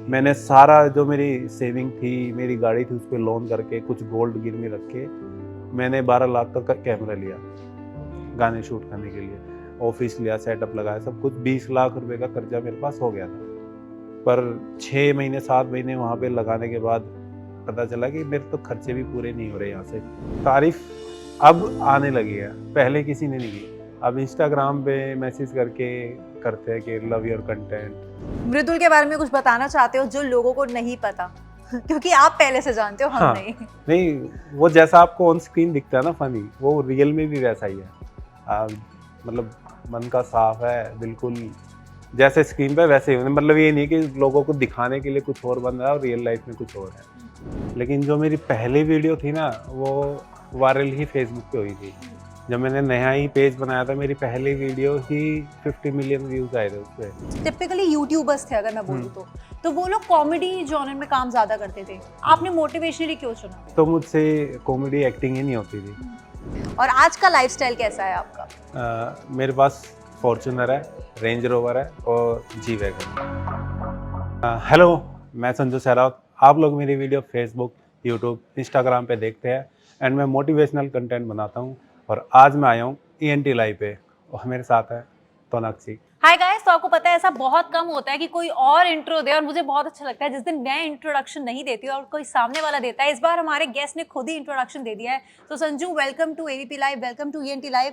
मैंने सारा जो मेरी सेविंग थी, मेरी गाड़ी थी, उस पे लोन करके कुछ गोल्ड गिरवी रख के मैंने 12 लाख का कैमरा लिया, गाने शूट करने के लिए। ऑफ़िस लिया, सेटअप लगाया, सब कुछ 20 लाख रुपए का कर्जा मेरे पास हो गया था। पर 6 महीने 7 महीने वहाँ पे लगाने के बाद पता चला कि मेरे तो खर्चे भी पूरे नहीं हो रहे यहाँ से। तारीफ़ अब आने लगी है, पहले किसी ने नहीं की। अब इंस्टाग्राम पे मैसेज करके करते हैं कि लव योर कंटेंट। मृदुल के बारे में कुछ बताना चाहते हो जो लोगों को नहीं पता? क्योंकि आप पहले से जानते हो, हम हाँ, नहीं। नहीं, वो जैसा आपको ऑन स्क्रीन दिखता है ना फ़नी, वो रियल में भी वैसा ही है। मतलब मन का साफ है, बिल्कुल जैसे स्क्रीन पे वैसे ही, मतलब ये नहीं कि लोगों को दिखाने के लिए कुछ और बन रहा है और रियल लाइफ में कुछ और है। लेकिन जो मेरी पहली वीडियो थी ना, वो वायरल ही फेसबुक पे हुई थी। जब मैंने नया ही पेज बनाया था, मेरी पहली वीडियो ही 50 मिलियन व्यूज़ आए थे उसपे। टिपिकली यूट्यूबर्स थे अगर मैं बोलूँ हुँ। तो वो लोग कॉमेडी जॉनर में काम ज़्यादा करते थे। आपने मोटिवेशनली क्यों चुना? तो मुझसे कॉमेडी एक्टिंग ही नहीं होती थी। और आज का लाइफ़स्टाइल कैसा है आपका? मेरे पास फॉर्च्यूनर है, रेंज रोवर है और जी वैगन। हेलो, मैं संजू सहरावत। आप लोग मेरी वीडियो फेसबुक, यूट्यूब, इंस्टाग्राम पे देखते हैं एंड मैं मोटिवेशनल कंटेंट बनाता हूँ और आज मैं आया हूँ ईएनटी लाइव पे और मेरे साथ है तोनाक्षी। हाय गाइस, तो आपको पता है ऐसा बहुत कम होता है कि कोई और इंट्रो दे और मुझे बहुत अच्छा लगता है जिस दिन मैं इंट्रोडक्शन नहीं देती और कोई सामने वाला देता है। इस बार हमारे गेस्ट ने खुद ही इंट्रोडक्शन दे दिया है। तो Sanju, welcome to ABP live, welcome to ENT live.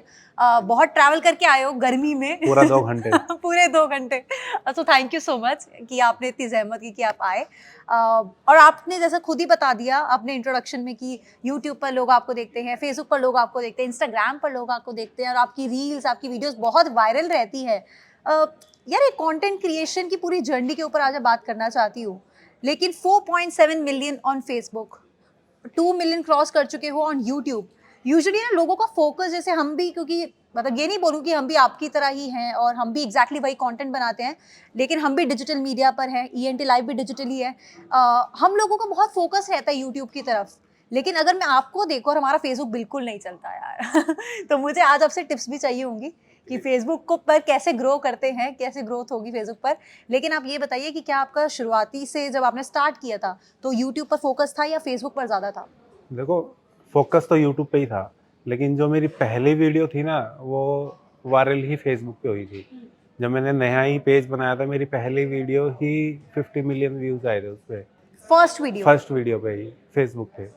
बहुत ट्रैवल करके आए हो गर्मी में। पूरा 2 घंटे। पूरे 2 घंटे। तो थैंक यू सो मच कि आपने इतनी जहमत की कि आप आए। और आपने जैसा खुद ही बता दिया अपने इंट्रोडक्शन में कि यूट्यूब पर लोग आपको देखते हैं, फेसबुक पर लोग आपको देखते हैं, इंस्टाग्राम पर लोग आपको देखते हैं और आपकी रील्स, आपकी वीडियोस बहुत वायरल रहती है। यार, एक कंटेंट क्रिएशन की पूरी जर्नी के ऊपर आज मैं बात करना चाहती हूँ। लेकिन 4.7 million on Facebook, 2 million cross कर चुके हो ऑन यूट्यूब। यूजुअली ना लोगों का फोकस, जैसे हम भी, क्योंकि मतलब ये नहीं बोलूँ कि हम भी आपकी तरह ही हैं और हम भी एग्जैक्टली वही कंटेंट बनाते हैं, लेकिन हम भी डिजिटल मीडिया पर हैं, ईएनटी लाइव भी डिजिटल ही है। हम लोगों का बहुत फोकस रहता है यूट्यूब की तरफ। लेकिन अगर मैं आपको देखूँ और हमारा फेसबुक बिल्कुल नहीं चलता यार। तो मुझे आज आपसे टिप्स भी चाहिए होंगी कि फेसबुक को पर कैसे ग्रो करते हैं, कैसे ग्रोथ होगी फेसबुक पर। लेकिन आप ये बताइए कि क्या आपका शुरुआती से जब आपने स्टार्ट किया था तो यूट्यूब पर फोकस था या फेसबुक पर ज़्यादा था? देखो, फ़ोकस तो यूट्यूब पे ही था, लेकिन जो मेरी पहली वीडियो थी ना, वो वायरल ही फेसबुक पे हुई थी। जब मैंने नया ही पेज बनाया था, मेरी पहली वीडियो ही 50 मिलियन व्यूज़ आए थे उसपे। First video? फर्स्ट वीडियो पे ही, फेसबुक पे।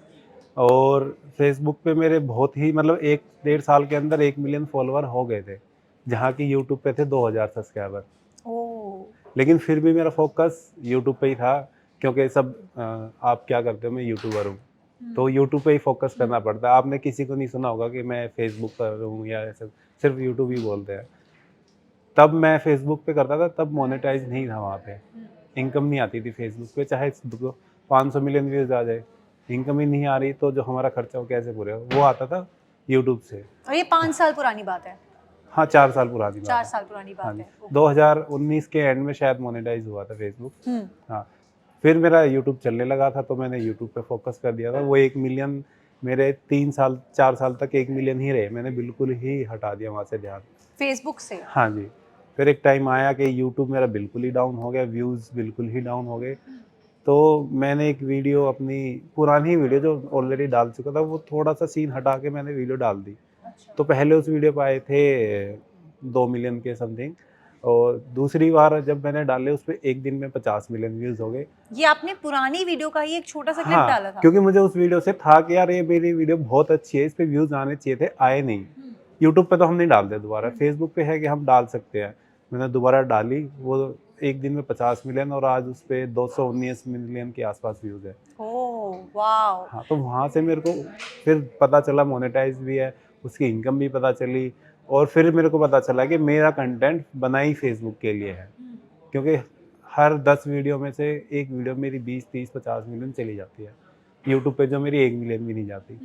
और फेसबुक पे मेरे बहुत ही, मतलब 1 डेढ़ साल के अंदर 1 मिलियन फॉलोवर हो गए थे, जहाँ की यूट्यूब पे थे 2000 सब्सक्राइबर। ओह! लेकिन फिर भी मेरा फ़ोकस यूट्यूब पे ही था, क्योंकि सब आप क्या करते हो, मैं यूट्यूबर हूँ, तो यूट्यूब पे ही फ़ोकस करना पड़ता है। आपने किसी को नहीं सुना होगा कि मैं फेसबुक पर हूँ या ऐसे, सिर्फ़ यूट्यूब ही बोलते हैं। तब मैं फेसबुक पे करता था, तब मोनेटाइज़ नहीं था वहाँ पे, इनकम नहीं आती थी फेसबुक पे, चाहे 500 मिलियन व्यूज़ आ जाए, इनकम ही नहीं आ रही, तो जो हमारा खर्चा वो कैसे पूरा होगा? वो आता था यूट्यूब से। और ये 5 साल पुरानी बात है? हाँ, 4 साल पुरानी बात 4 है। साल पुरानी हाँ बात जी, है। ओके। 2019 के एंड में शायद मोनेटाइज़ हुआ था फेसबुक। हुँ। हाँ, फिर मेरा यूट्यूब चलने लगा था, तो मैंने यूट्यूब पे फ़ोकस कर दिया था। वो 1 मिलियन मेरे 3 साल 4 साल तक 1 मिलियन ही रहे, मैंने बिल्कुल ही हटा दिया वहाँ से ध्यान। फेसबुक से? हाँ जी, फिर एक टाइम आया कि यूट्यूब मेरा बिल्कुल ही डाउन हो गया, व्यूज़ बिल्कुल ही डाउन हो गए। तो मैंने एक वीडियो, अपनी पुरानी वीडियो जो ऑलरेडी डाल चुका था, वो थोड़ा-सा सीन हटा के मैंने वीडियो डाल दी। तो पहले उस वीडियो पे आए थे 2 मिलियन के समथिंग, और दूसरी बार जब मैंने डाले, उस पे 1 दिन में 50 मिलियन व्यूज़ हो गए। ये आपने पुरानी वीडियो का ही एक छोटा-सा क्लिप हाँ, डाला था? क्योंकि मुझे उस वीडियो से था कि यार ये मेरी वीडियो बहुत अच्छी है, इस पे व्यूज़ आने चाहिए थे, आए नहीं। यूट्यूब पे तो हम नहीं डालते दोबारा, फेसबुक पे है कि हम डाल सकते हैं। मैंने दोबारा डाली, वो 1 दिन में 50 मिलियन, और आज उस पे 219 मिलियन के आस-पास व्यूज़ है। ओह, वॉव! हाँ, तो वहाँ से मेरे को फिर पता चला मोनेटाइज़ भी है, उसकी इनकम भी पता चली, और फिर मेरे को पता चला कि मेरा कंटेंट बना ही फेसबुक के लिए है। क्योंकि हर 10 वीडियो में से 1 वीडियो मेरी 20, 30, 50 मिलियन चली जाती है। यूट्यूब पे जो मेरी 1 मिलियन भी नहीं जाती।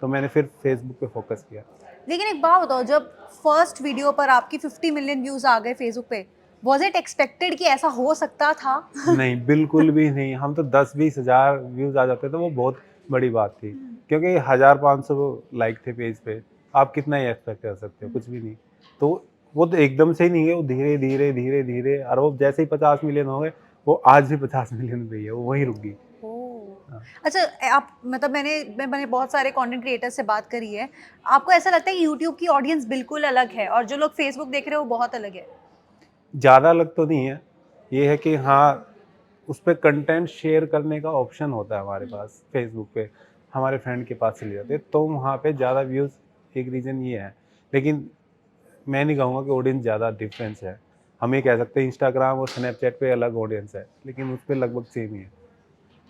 तो मैंने फिर फेसबुक पे फ़ोकस किया। लेकिन एक बात बताओ, जब फर्स्ट वीडियो पर आपकी 50 मिलियन व्यूज़ आ गए फेसबुक पे, वाज़ इट एक्सपेक्टेड कि ऐसा हो सकता था? नहीं, बिल्कुल भी नहीं। हम तो 10-20 हज़ार व्यूज़ आ जाते तो वो बहुत बड़ी बात थी। क्योंकि 1000-500 लाइक थे पेज पे, आप कितना ही एक्सपेक्ट कर सकते हो? कुछ भी नहीं। तो वो तो एकदम से ही नहीं है, वो धीरे-धीरे, धीरे-धीरे, और वो जैसे ही 50 मिलियन हो गए, वो आज भी 50 मिलियन पे ही है, वो वहीं रुक गई। हाँ। अच्छा, आप मतलब मैंने बहुत सारे कंटेंट क्रिएटर्स से बात करी है। आपको ऐसा लगता है कि यूट्यूब की ऑडियंस बिल्कुल अलग है और जो लोग फेसबुक देख रहे हैं वो बहुत अलग है? ज़्यादा अलग तो नहीं है, ये है कि हाँ, उस पे कंटेंट शेयर करने का ऑप्शन होता है हमारे पास फेसबुक पे, हमारे फ्रेंड के पास चले जाते हैं, तो वहाँ पे ज़्यादा व्यूज़, एक रीज़न ये है। लेकिन मैं नहीं कहूँगा कि ऑडियंस ज़्यादा डिफरेंस है। हम ये कह सकते हैं इंस्टाग्राम और स्नैपचैट पे अलग ऑडियंस है, लेकिन उस पे लगभग सेम ही है।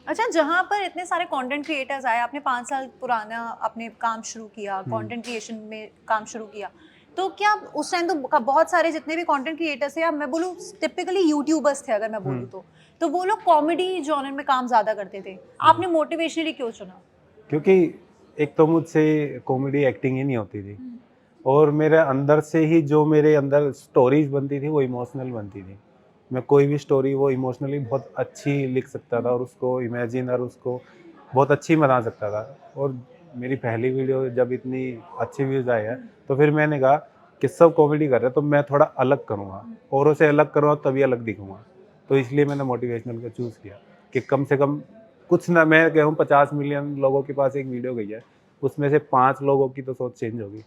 अच्छा, जहाँ पर इतने सारे कंटेंट क्रिएटर्स आए, आपने 5 साल पुराना आपने काम शुरू किया, कंटेंट क्रिएशन में काम शुरू किया, तो क्या उस टाइम तो बहुत सारे जितने भी कंटेंट क्रिएटर्स थे, या मैं बोलूँ टिपिकली यूट्यूबर्स थे अगर मैं बोलूँ तो वो लोग कॉमेडी जॉनर में काम ज़्यादा करते थे। आपने मोटिवेशनली क्यों चुना? क्योंकि एक तो मुझसे कॉमेडी एक्टिंग ही नहीं होती थी, और मेरे अंदर से ही जो मेरे अंदर स्टोरीज बनती थी वो इमोशनल बनती थी। मैं कोई भी स्टोरी वो इमोशनली बहुत अच्छी लिख सकता था, और उसको इमेजिन और उसको बहुत अच्छी बना सकता था। और मेरी पहली वीडियो जब इतनी अच्छी व्यूज़ आए हैं, तो फिर मैंने कहा कि सब कॉमेडी कर रहे हैं तो मैं थोड़ा अलग करूँगा, औरों से अलग करूँगा तभी अलग दिखूँगा। तो इसलिए मैंने मोटिवेशनल का चूज़ किया कि कम से कम कुछ ना, मैं कहूँ 50 मिलियन लोगों के पास एक वीडियो गई है, उसमें से 5 लोगों की तो सोच चेंज होगी।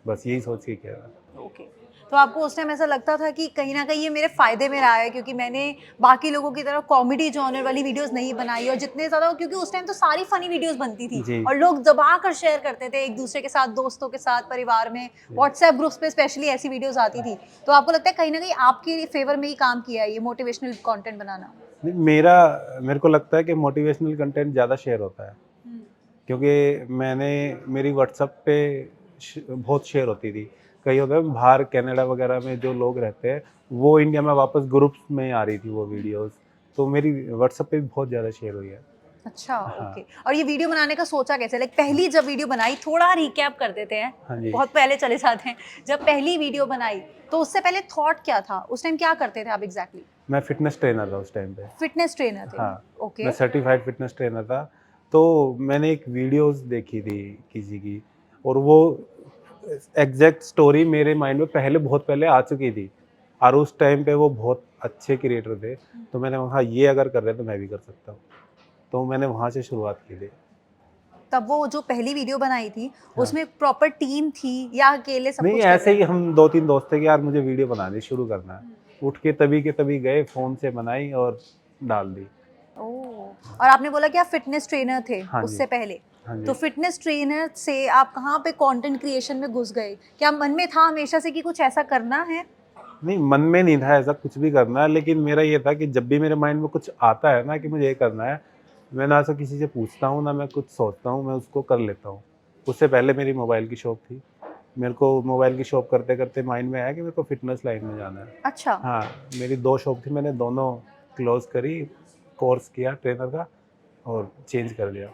बस यही सोच के किया था। ओके। तो आपको उस टाइम ऐसा लगता था कि कहीं न कहीं ये मेरे फ़ायदे में रहा है, क्योंकि मैंने बाकी लोगों की तरह कॉमेडी जॉनर वाली वीडियोज़ नहीं बनाई, और जितने ज़्यादा, क्योंकि उस टाइम तो सारी फ़नी वीडियोज़ बनती थी जी। और लोग दबा कर शेयर करते थे एक-दूसरे के साथ, दोस्तों के साथ, परिवार में, व्हाट्सएप ग्रुप्स पे स्पेशली ऐसी वीडियोज़ आती थी। तो आपको लगता है कहीं न कहीं आपके फ़ेवर में ही काम किया है ये मोटिवेशनल कंटेंट बनाना? नहीं, मेरे को लगता है कि मोटिवेशनल कंटेंट ज़्यादा शेयर होता है, क्योंकि मेरी व्हाट्सएप पे बहुत शेयर होती थी। कई होता है बाहर कनाडा वगैरह में जो लोग रहते हैं, वो इंडिया में वापस ग्रुप्स में आ रही थी वो वीडियोज़, तो मेरी व्हाट्सएप पे भी बहुत ज़्यादा शेयर हुई है। अच्छा, हाँ। ओके। और ये वीडियो बनाने का सोचा कैसे? लाइक पहली जब वीडियो बनाई, थोड़ा रिकैप कर देते हैं, हाँ जी। बहुत पहले चले जाते हैं। जब पहली वीडियो बनाई, तो उससे पहले थॉट क्या था? उस टाइम क्या करते थे आप एग्ज़ैक्टली? मैं फ़िटनेस ट्रेनर था उस टाइम पे। फिटनेस ट्रेनर थे। हाँ, ओके। मैं सर्टिफ़ाइड फ़िटनेस ट्रेनर था। तो मैंने एक वीडियोज़ देखी थी किसी की, और वो एग्ज़ैक्ट स्टोरी मेरे माइंड में पहले, बहुत पहले आ चुकी थी, और उस टाइम पे वो बहुत अच्छे क्रिएटर थे। तो मैंने कहा ये अगर कर रहे हैं तो मैं भी कर सकता हूँ। तो मैंने वहाँ से शुरुआत की थी। तब वो जो पहली वीडियो बनाई थी, हाँ। उसमें प्रॉपर टीम थी या अकेले सब नहीं, कुछ कर ऐसे रहे ही थे? हम 2-3 दोस्त थे कि यार मुझे वीडियो बनानी शुरू करना है। उठ के तभी गए, फ़ोन से बनाई और डाल दी। ओह! और आपने बोला कि आप फिटनेस ट्रेनर थे हाँ जी। उससे पहले। हाँ तो जी। फिटनेस ट्रेनर से आप कहाँ पे कंटेंट क्रिएशन में घुस गए? क्या मन में था हमेशा से कि कुछ ऐसा करना है? नहीं, मन में नहीं था ऐसा कुछ भी करना, लेकिन मेरा ये था कि जब भी मेरे माइंड में कुछ आता है ना कि मुझे ये करना है, मैं ना ऐसा किसी से पूछता हूँ, ना मैं कुछ सोचता हूँ, मैं उसको कर लेता हूँ। उससे पहले मेरी मोबाइल की शॉप थी। मेरे को मोबाइल की शॉप करते-करते माइंड में आया कि मेरे को फ़िटनेस लाइन में जाना है। अच्छा। हाँ, मेरी 2 शॉप थी, मैंने दोनों क्लोज़ करी, कोर्स किया ट्रेनर का और चेंज कर लिया।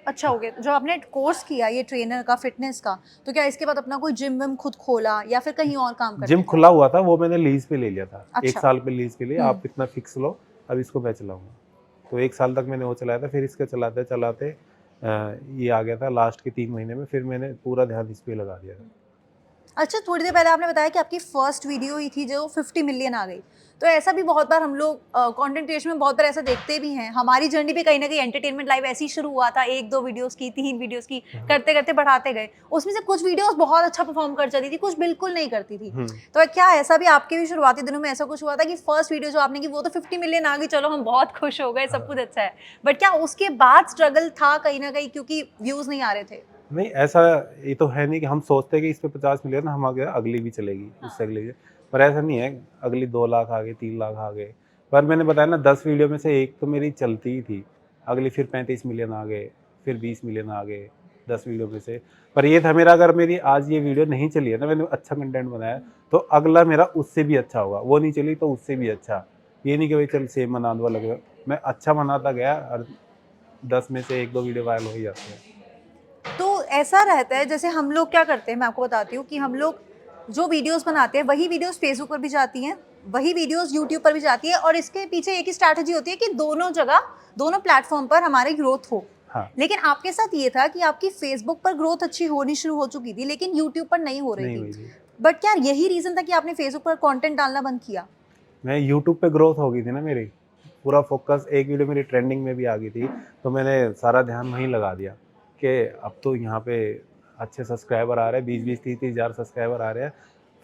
अच्छा, ओके। जो आपने कोर्स किया ये ट्रेनर का, फिटनेस का, तो क्या इसके बाद अपना कोई जिम विम खुद खोला या फिर कहीं और काम जिम करते थे? खुला हुआ था, वो मैंने लीज़ पे ले लिया था। 1 अच्छा। साल पे लीज़ के लिए, हुँ। आप इतना फ़िक्स लो, अब इसको मैं चलाऊँगा। तो 1 साल तक मैंने वो चलाया था, फिर इसको चलाते-चलाते ये आ गया था लास्ट के 3 महीने में, फिर मैंने पूरा ध्यान इस पे लगा दिया था। अच्छा, थोड़ी देर पहले आपने बताया कि आपकी फर्स्ट वीडियो ही थी जो 50 मिलियन आ गई। तो ऐसा भी बहुत बार हम लोग कंटेंट क्रिएशन में बहुत बार ऐसा देखते भी हैं। हमारी जर्नी भी कहीं न कहीं एंटरटेनमेंट लाइव ऐसे ही शुरू हुआ था, 1-2 वीडियोज़ की, 3 वीडियोज़ की, हाँ। करते-करते बढ़ाते गए। उसमें से कुछ वीडियोज़ बहुत अच्छा परफॉर्म कर जाती थी, कुछ बिल्कुल नहीं करती थी। हुँ। तो क्या ऐसा भी आपके भी शुरुआती दिनों में ऐसा कुछ हुआ था कि फर्स्ट वीडियो जो आपने की वो तो 50 मिलियन आ गई, चलो हम बहुत खुश हो गए, सब कुछ हाँ। अच्छा है। बट क्या उसके बाद स्ट्रगल था कहीं न कहीं, क्योंकि व्यूज़ नहीं आ रहे थे? नहीं, ऐसा ये तो है नहीं कि हम सोचते हैं कि इस पे 50 मिलियन हम आगे अगली भी चलेगी, उससे अगली भी, पर ऐसा नहीं है, अगली 2 लाख आ गए, 3 लाख आ गए। पर मैंने बताया ना 10 वीडियो में से 1 तो मेरी चलती ही थी, अगली फिर 35 मिलियन आ गए, फिर 20 मिलियन आ गए, 10 वीडियो में से। पर ये था मेरा, अगर मेरी आज ये वीडियो नहीं चली है ना, मैंने अच्छा कंटेंट बनाया, तो अगला मेरा उससे भी अच्छा होगा, वो नहीं चली तो उससे भी अच्छा। ये नहीं कि भाई चल सेम बना दो अलग, मैं अच्छा बनाता गया और 10 में से 1-2 वीडियो वायरल हो ही जाते हैं। तो ऐसा रहता है, जैसे हम लोग क्या करते हैं, मैं आपको बताती हूँ कि हम लोग जो वीडियोस बनाते हैं वही वीडियोस फेसबुक पर भी जाती हैं, वही वीडियोस यूट्यूब पर भी जाती है, और इसके पीछे एक ही स्ट्रैटेजी होती है कि दोनों जगह, दोनों प्लेटफॉर्म पर हमारी ग्रोथ हो। हाँ, लेकिन आपके साथ ये था कि आपकी फेसबुक पर ग्रोथ अच्छी होनी शुरू हो चुकी थी, लेकिन यूट्यूब पर नहीं हो रही नहीं थी। हुई थी। बट क्या यही रीजन था कि आपने फेसबुक पर कंटेंट डालना बंद किया? मैं यूट्यूब पे ग्रोथ हो गई थी ना मेरी, पूरा फोकस, एक वीडियो मेरी ट्रेंडिंग में भी आ गई थी, तो मैंने सारा ध्यान वहीं लगा दिया कि अब तो यहाँ पे अच्छे सब्सक्राइबर आ रहे हैं, 20-20, 30-30 हज़ार सब्सक्राइबर आ रहे हैं।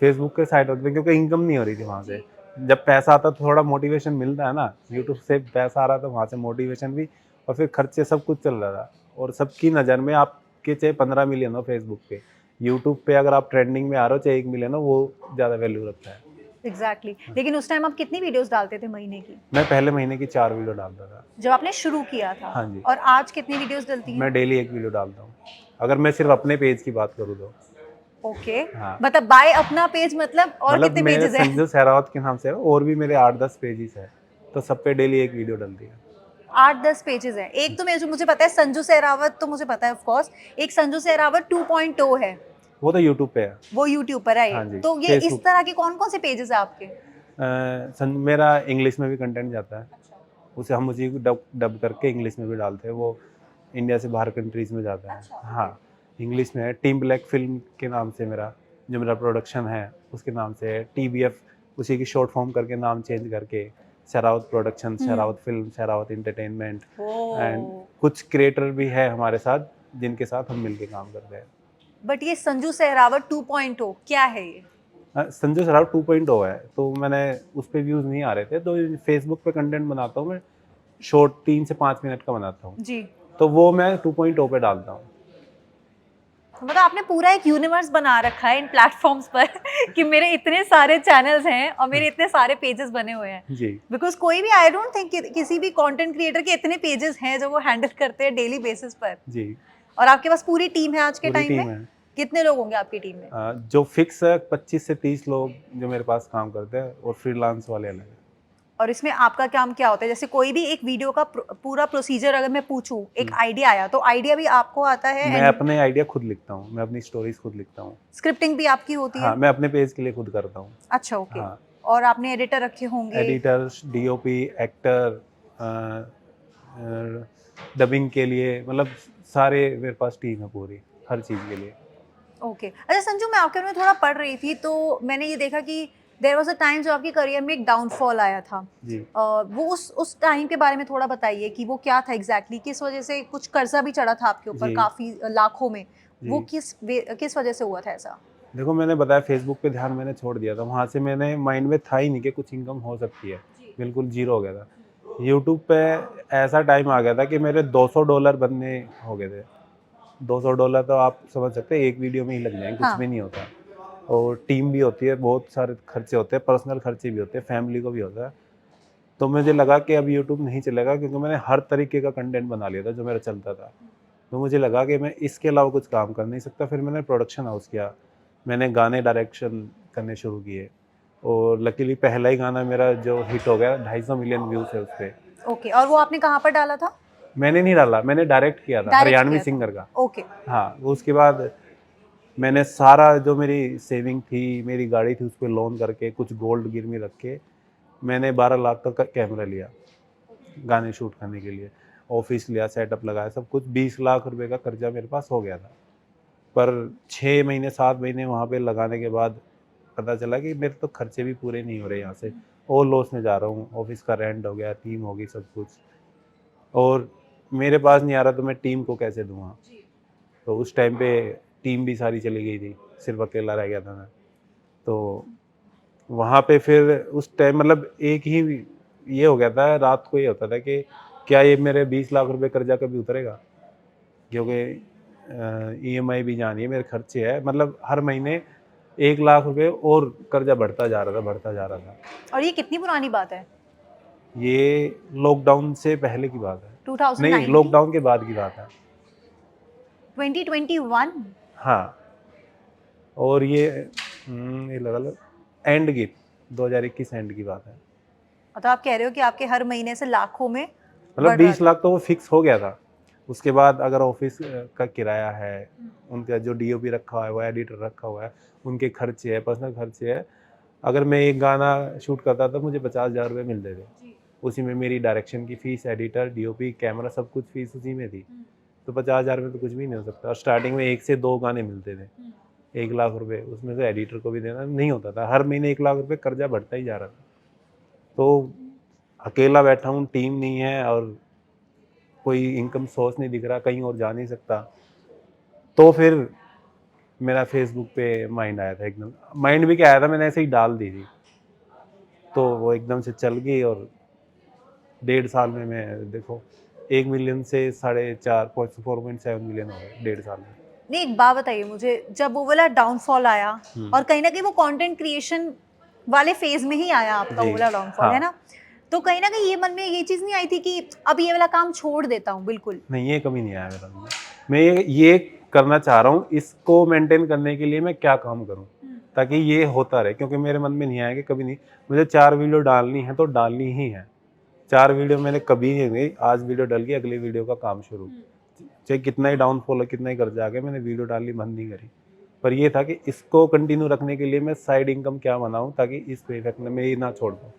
फेसबुक के साइड रखते हैं क्योंकि इनकम नहीं हो रही थी वहाँ से। जब पैसा आता तो थोड़ा मोटिवेशन मिलता है ना, यूट्यूब से पैसा आ रहा था, वहाँ से मोटिवेशन भी, और फिर खर्चे सब कुछ चल रहा था। और सबकी नज़र में आपके चाहे 15 मिलियन हो फेसबुक पे, यूट्यूब पे अगर आप ट्रेंडिंग में आ रहे हो चाहे 1 मिलियन हो, वो ज़्यादा वैल्यू रखता है। एग्जैक्टली लेकिन उस टाइम आप कितनी वीडियोस डालते थे महीने की मैं पहले महीने की 4 वीडियो डालता था। जब आपने शुरू किया था? हाँ जी। और आज कितनी वीडियोस डलती हैं? मैं डेली 1 वीडियो डालता हूँ, अगर मैं सिर्फ अपने पेज की बात करूँ तो। ओके हाँ, मतलब बाय अपना पेज मतलब और मतलब कितने मेरे पेजेस हैं? संजू सहरावत के नाम से है, और भी मेरे 8-10 पेजेस हैं, तो सब पे डेली 1 वीडियो डलती है। 8-10 पेजेस हैं। एक तो मुझे पता है संजू सहरावत, तो मुझे पता है ऑफ कोर्स। एक संजू सहरावत 2.0 है, वो तो यूट्यूब पे है। वो यूट्यूब पर हाँ है। जी, तो ये इस फेसबुक। तरह के कौन-कौन से पेजेस हैं आपके? मेरा इंग्लिश में भी कंटेंट जाता है, उसे हम उसी को डब डब करके इंग्लिश में भी डालते हैं, वो इंडिया से बाहर कंट्रीज़ में जाता है। हाँ, इंग्लिश में है, टीम ब्लैक फ़िल्म के नाम से मेरा जो मेरा प्रोडक्शन है, उसके नाम से है। टीबीएफ उसी की शॉर्ट फॉर्म करके नाम चेंज करके Sehrawat production, Sehrawat film, Sehrawat entertainment, and oh! कुछ क्रिएटर भी है हमारे साथ, जिनके साथ हम मिलके काम करते हैं। बट ये संजू सहरावत 2.0 क्या है ये? संजय सराफ 2.0 है, तो मैंने उस पे व्यूज़ नहीं आ रहे थे, तो फेसबुक पे कंटेंट बनाता हूँ मैं, शॉर्ट 3 से 5 मिनट का बनाता हूँ, जी। तो वो मैं 2.0 पे डालता हूँ। मतलब आपने पूरा एक यूनिवर्स बना रखा है इन प्लेटफॉर्म्स पर कि मेरे इतने सारे चैनल्स हैं और मेरे इतने सारे पेजेस बने हुए हैं। जी, बिकॉज कोई भी आई डोंट थिंक किसी भी कंटेंट क्रिएटर के इतने पेजेस हैं जो वो हैंडल करते हैं डेली बेसिस पर। जी, और आपके पास पूरी टीम है आज के पूरी टाइम में? टीम है। कितने लोग होंगे आपकी टीम में? जो फिक्स है 25 से 30 लोग जो मेरे पास काम करते हैं, और फ्रीलांस वाले अलग हैं। और इसमें आपका काम क्या होता है? जैसे कोई भी एक वीडियो का पूरा प्रोसीजर अगर मैं पूछूं, एक आइडिया आया तो आइडिया भी आपको आता है मैं एंड अपने आइडिया खुद लिखता हूँ, मैं अपनी स्टोरीज़ खुद लिखता हूँ। स्क्रिप्टिंग भी आपकी होती हाँ, है? मैं अपने पेज के लिए खुद करता हूँ। अच्छा ओके। हाँ, और आपने एडिटर रखे होंगे? एडिटर्स, डीओपी, एक्टर, डबिंग के लिए, मतलब सारे मेरे पास टीम है पूरी, हर चीज़ के लिए। ओके अच्छा संजू मैं आपके बारे में थोड़ा पढ़ रही थी तो मैंने ये देखा कि देयर वाज अ टाइम जो आपके करियर में एक डाउनफॉल आया था। जी। वो उस टाइम के बारे में थोड़ा बताइए कि वो क्या था एग्जैक्टली किस वजह से कुछ कर्जा भी चढ़ा था आपके ऊपर जी, काफी लाखों में। वो जी। किस वजह से हुआ था ऐसा? देखो, मैंने बताया फेसबुक पे ध्यान मैंने छोड़ दिया था, वहाँ से मैंने माइंड में था ही नहीं कि कुछ इनकम हो सकती है, बिल्कुल ज़ीरो हो गया था। यूट्यूब पे ऐसा टाइम आ गया था कि मेरे $200 बनने हो गए थे। $200 तो आप समझ सकते हैं एक वीडियो में ही लग जाएँगे, कुछ हाँ। भी नहीं होता। और टीम भी होती है, बहुत सारे खर्चे होते हैं, पर्सनल खर्चे भी होते हैं, फैमिली को भी होता है। तो मुझे लगा कि अब यूट्यूब नहीं चलेगा, क्योंकि मैंने हर तरीके का कंटेंट बना लिया था जो मेरा चलता था। तो मुझे लगा कि मैं इसके अलावा कुछ काम कर नहीं सकता, फिर मैंने प्रोडक्शन हाउस किया। मैंने गाने डायरेक्शन करने शुरू किए, और लकीली पहला ही गाना मेरा जो हिट हो गया, 250 मिलियन व्यूज़ है उस पे। ओके और वो आपने कहाँ पर डाला था? मैंने नहीं डाला, मैंने डायरेक्ट किया था, डायरेक्ट हरियाणवी किया था। सिंगर का। ओके। हाँ, उसके बाद मैंने सारा जो मेरी सेविंग थी, मेरी गाड़ी थी, उस पे लोन करके, कुछ गोल्ड गिरवी रख के, मैंने 12 लाख का कैमरा लिया, गाने शूट करने के लिए। ऑफ़िस लिया, सेटअप लगाया, सब कुछ, 20 लाख रुपए का कर्जा मेरे पास हो गया था। पर 6 महीने, 7 महीने वहाँ पे लगाने के बाद पता चला कि मेरे तो खर्चे भी पूरे नहीं हो रहे यहाँ से, और लॉस में जा रहा हूँ। ऑफ़िस का रेंट हो गया, टीम हो गई, सब कुछ, और मेरे पास नहीं आ रहा, तो मैं टीम को कैसे दूँगा? तो उस टाइम पे टीम भी सारी चली गई थी, सिर्फ़ अकेला रह गया था मैं। तो वहाँ पे फिर उस टाइम मतलब एक ही ये हो गया था, रात को ये होता था कि क्या ये मेरे 20 लाख रुपए कर्जा कभी उतरेगा? क्योंकि ईएमआई भी जानी है, मेरे खर्चे हैं, मतलब हर महीने 1 लाख रुपए और कर्जा बढ़ता जा रहा था, बढ़ता जा रहा था। और ये कितनी पुरानी बात है? ये लॉकडाउन से पहले की बात है। नहीं, 2019? लॉकडाउन के बाद की बात है। 2021? हाँ, और ये लगा लो एंड की 2021 एंड की बात है। मतलब आप कह रहे हो कि आपके हर महीने से लाखों में मतलब बढ़ रहा 20 था? लाख तो वो फिक्स हो गया था। उसके बाद अगर ऑफ़िस का किराया है, उनका जो डीओपी रखा हुआ है, वो एडिटर रखा हुआ है, उनके खर्चे हैं, पर्सनल खर्चे हैं। अगर मैं एक गाना शूट करता था, मुझे 50,000 रुपए मिलते थे। उसी में मेरी डायरेक्शन की फ़ीस, एडिटर, डीओपी, कैमरा, सब कुछ फ़ीस उसी में थी। तो 50,000 में तो कुछ भी नहीं हो सकता, और स्टार्टिंग में 1 से 2 गाने मिलते थे। 1 लाख रुपए, उसमें से एडिटर को भी देना नहीं होता था। हर महीने 1 लाख रुपए कर्जा बढ़ता ही जा रहा था। तो अकेला बैठा हूँ, टीम नहीं है और कोई इनकम सोर्स नहीं दिख रहा, कहीं और जा नहीं सकता। तो फिर मेरा फेसबुक पे माइंड आया था एकदम, माइंड भी क्या आया था, मैंने ऐसे ही डाल दी थी, तो वो एकदम से चल गई और 1.5 साल में मैं देखो 1 मिलियन से 4.7 मिलियन हो गए 1.5 साल में। नहीं, एक बात बताइए मुझे, जब वो वाला डाउनफॉल आया और कहीं ना कहीं वो कंटेंट क्रिएशन वाले फेज में ही आया आपका वो जी, वाला डाउनफॉल, हाँ। है ना? तो कहीं ना कहीं ये मन में ये चीज नहीं आई थी कि अब ये वाला काम छोड़ देता हूँ बिल्कुल? नहीं, ये कभी नहीं आया मेरे मन में। मैं ये करना चाह रहा हूँ, इसको मेंटेन करने के लिए मैं क्या काम करूँ, ताकि ये होता रहे, क्योंकि मेरे मन में नहीं आया कि कभी नहीं, मुझे 4 वीडियो डालनी है तो डालनी ही है। 4 वीडियो मैंने कभी नहीं गई, आज वीडियो डल गई, अगली वीडियो का काम शुरू। चाहे कितना ही डाउनफॉल हो, कितना ही कर्जा आ गया, मैंने वीडियो डालनी बंद नहीं करी। पर ये था कि इसको कंटिन्यू रखने के लिए मैं साइड इनकम क्या बनाऊँ ताकि इस पे इफेक्ट में ये ना छोड़ दूँ।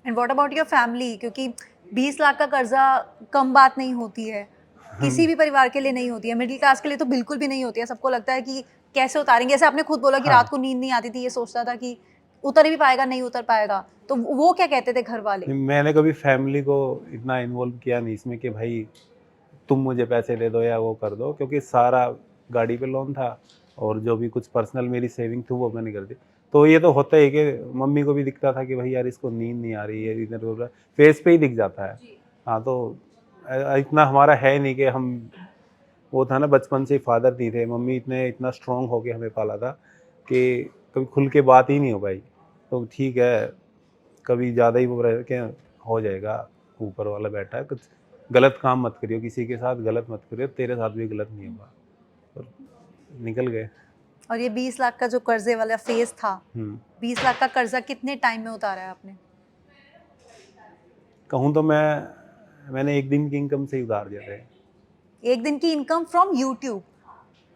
And what about your family? क्योंकि 20 लाख का कर्जा कम बात नहीं होती है, किसी भी परिवार के लिए नहीं होती है, मिडिल क्लास के लिए तो बिल्कुल भी नहीं होती है। सबको लगता है कि कैसे उतारेंगे, जैसे आपने खुद बोला कि हाँ। रात को नींद नहीं आती थी, ये सोचता था कि उतर भी पाएगा, नहीं उतर पाएगा, तो वो क्या कहते थे घर वाले? मैंने कभी फैमिली को इतना इन्वॉल्व किया नहीं इसमें कि भाई तुम मुझे पैसे दे दो या वो कर दो, क्योंकि सारा गाड़ी पे लोन था और जो भी कुछ पर्सनल मेरी सेविंग थी वो मैंने कर दी। तो ये तो होता ही कि मम्मी को भी दिखता था कि भाई यार इसको नींद नहीं आ रही है, इधर उधर फेस पे ही दिख जाता है। हाँ, तो इतना हमारा है नहीं कि हम, वो था ना बचपन से फादर नहीं थे, मम्मी इतना स्ट्रांग होके हमें पाला था कि कभी खुल के बात ही नहीं हो पाई। तो ठीक है, कभी ज़्यादा ही वो रहे कि हो जाएगा, ऊपर वाला बैठा है, कुछ गलत काम मत करियो, किसी के साथ गलत मत करियो, तेरे साथ भी गलत नहीं होगा। और निकल गए। और ये 20 लाख का जो कर्जे वाला फेज था, हुँ। 20 लाख का कर्जा कितने टाइम में उतारा है आपने? कहूँ तो मैंने 1 दिन की इनकम से ही उतार दिया था, एक दिन की income from YouTube,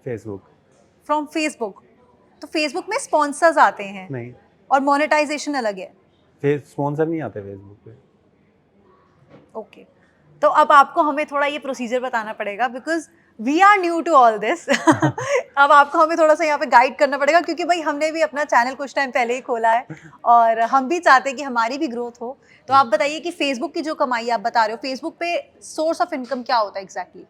Facebook. From Facebook? तो फेसबुक में स्पॉन्सर्स आते हैं नहीं, और मोनेटाइजेशन अलग है। स्पॉन्सर नहीं आते फेसबुक पे। ओके, तो अब आपको हमें थोड़ा ये प्रोसीजर बताना पड़ेगा, because we are new to all this. अब आपको हमें थोड़ा सा यहाँ पे गाइड करना पड़ेगा, क्योंकि भाई हमने भी अपना चैनल कुछ टाइम पहले ही खोला है और हम भी चाहते हैं कि हमारी भी ग्रोथ हो। तो आप बताइए कि फेसबुक की जो कमाई आप बता रहे हो, फेसबुक पे सोर्स ऑफ इनकम क्या होता है एग्जैक्टली?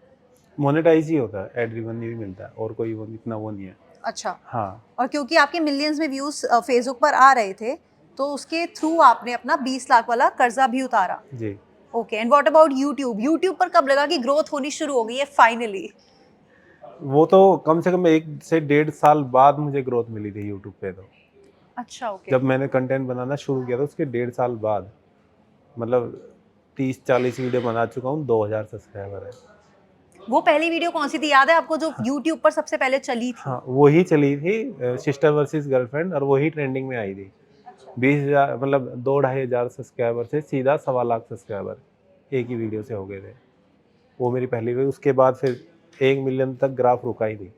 मोनेटाइज ही होता है, एड रेवेन्यू भी मिलता है और कोई वो इतना वो नहीं है। अच्छा, हाँ, और क्योंकि आपके मिलियंस में व्यूज फेसबुक पर आ रहे थे, तो उसके थ्रू आपने अपना 20 लाख वाला कर्जा भी उतारा। जी। Okay, and what about YouTube? YouTube पर कब लगा कि ग्रोथ होनी शुरू हो गई है फाइनली? वो तो कम से कम 1 से 1.5 साल बाद मुझे ग्रोथ मिली थी यूट्यूब पे तो। अच्छा, ओके। जब मैंने कंटेंट बनाना शुरू किया था उसके 1.5 साल बाद, मतलब 30-40 वीडियो बना चुका हूँ, 2000 सब्सक्राइबर है। वो पहली वीडियो कौन सी थी, याद है आपको, जो यूट्यूब पर सबसे पहले चली थी? हाँ, वही चली थी, सिस्टर वर्सेस गर्लफ्रेंड, और वही ट्रेंडिंग में आई थी। 20,000 मतलब 2-2,500 सब्सक्राइबर से सीधा 1.25 लाख सब्सक्राइबर एक ही वीडियो से हो गए थे। वो मेरी पहली वीडियो, उसके बाद फिर 1 मिलियन तक ग्राफ रुका ही नहीं।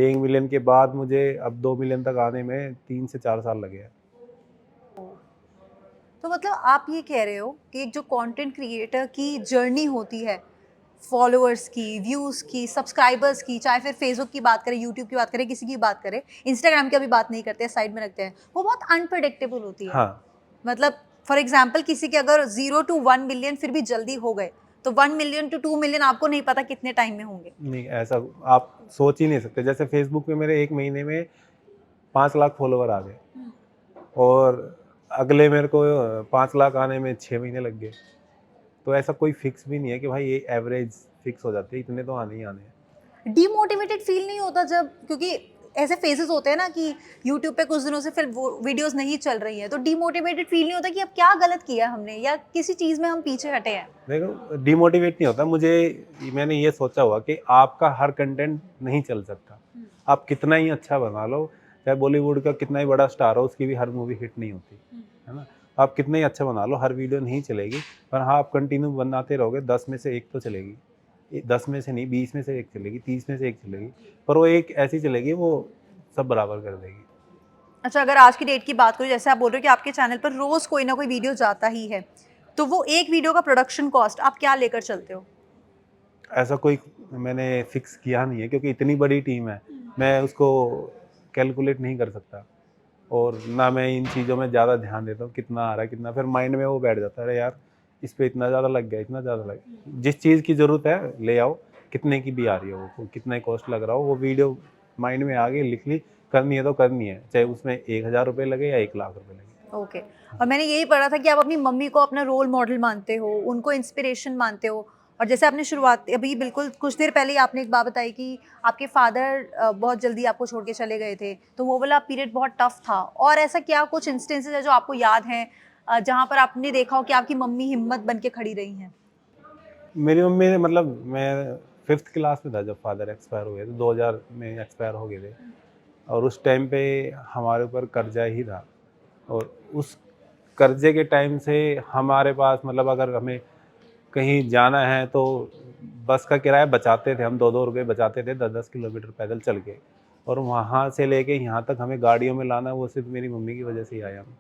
1 मिलियन के बाद मुझे अब 2 मिलियन तक आने में 3 से 4 साल लगे हैं। तो मतलब आप ये कह रहे हो कि एक जो कंटेंट क्रिएटर की जर्नी होती है, फॉलोअर्स की, व्यूज की, सब्सक्राइबर्स की, चाहे फिर फेसबुक की बात करें, यूट्यूब की बात करें, किसी की बात करें, इंस्टाग्राम की अभी बात नहीं करते हैं, साइड में रखते हैं, वो बहुत अनप्रडिक्टेबल होती है। हाँ, मतलब फॉर एग्जाम्पल किसी के अगर 0 to 1 मिलियन फिर भी जल्दी हो गए, तो 1 मिलियन to 2 मिलियन आपको नहीं पता कितने टाइम में होंगे। नहीं ऐसा आप सोच ही नहीं सकते। जैसे फेसबुक पे मेरे 1 महीने में 5 लाख फॉलोवर आ गए और अगले मेरे को 5 लाख आने में 6 महीने लग गए। तो ऐसा कोई फिक्स भी नहीं है कि भाई ये एवरेज फिक्स हो जाती है, इतने तो आने ही आने हैं। डीमोटिवेटेड फील नहीं होता जब, क्योंकि ऐसे फेजेस होते हैं ना कि यूट्यूब पे कुछ दिनों से फिर वो वीडियोस नहीं चल रही हैं, तो डीमोटिवेटेड फील नहीं होता कि अब क्या गलत किया हमने या किसी चीज़ में हम पीछे हटे हैं? देखो, डिमोटिवेट नहीं होता मुझे। मैंने ये सोचा हुआ कि आपका हर कंटेंट नहीं चल सकता। आप कितना ही अच्छा बना लो, चाहे बॉलीवुड का कितना ही बड़ा स्टार हो, उसकी भी हर मूवी हिट नहीं होती, है ना? आप कितना ही अच्छा बना लो, हर वीडियो नहीं चलेगी। पर हाँ, आप कंटिन्यू बनाते रहोगे, 10 में से 1 तो चलेगी। 10 में से नहीं, 20 में से 1 चलेगी, 30 में से 1 चलेगी। पर वो एक ऐसी चलेगी, वो सब बराबर कर देगी। अच्छा, अगर आज की डेट की बात करूँ, जैसे आप बोल रहे हो कि आपके चैनल पर रोज़ कोई ना कोई वीडियो जाता ही है, तो वो एक वीडियो का प्रोडक्शन कॉस्ट आप क्या लेकर चलते हो? ऐसा कोई मैंने फिक्स किया नहीं है, क्योंकि इतनी बड़ी टीम है, मैं उसको कैलकुलेट नहीं कर सकता। और ना मैं इन चीज़ों में ज़्यादा ध्यान देता हूँ, कितना आ रहा है, कितना, फिर माइंड में वो बैठ जाता है, अरे यार इस पे इतना ज़्यादा लग गया, इतना ज़्यादा लग गया। जिस चीज़ की ज़रूरत है ले आओ, कितने की भी आ रही हो, वो कितना कॉस्ट लग रहा हो, वो वीडियो माइंड में आ गई, लिख ली, करनी है तो करनी है, चाहे उसमें 1000 रुपये लगे या 1 लाख रुपये लगे। ओके। और मैंने यही पढ़ा था कि आप अपनी मम्मी को अपना रोल मॉडल मानते हो, उनको इंस्पिरेशन मानते हो। और जैसे आपने शुरुआत अभी बिल्कुल कुछ देर पहले ही आपने एक बात बताई कि आपके फादर बहुत जल्दी आपको छोड़ के चले गए थे, तो वो वाला पीरियड बहुत टफ था। और ऐसा क्या कुछ इंस्टेंसेस है जो आपको याद हैं जहाँ पर आपने देखा हो कि आपकी मम्मी हिम्मत बन के खड़ी रही हैं? मेरी मम्मी ने मतलब मैं 5th क्लास में था जब फादर एक्सपायर हुए थे, 2000 में एक्सपायर हो गए थे, और उस टाइम पे हमारे ऊपर कर्जा ही था, और उस कर्जे के टाइम से हमारे पास मतलब अगर हमें कहीं जाना है तो बस का किराया बचाते थे हम, 2-2 रुपये बचाते थे 10-10 किलोमीटर पैदल चल के, और वहाँ से लेके यहाँ तक हमें गाड़ियों में लाना, वो सिर्फ मेरी मम्मी की वजह से ही आया हम।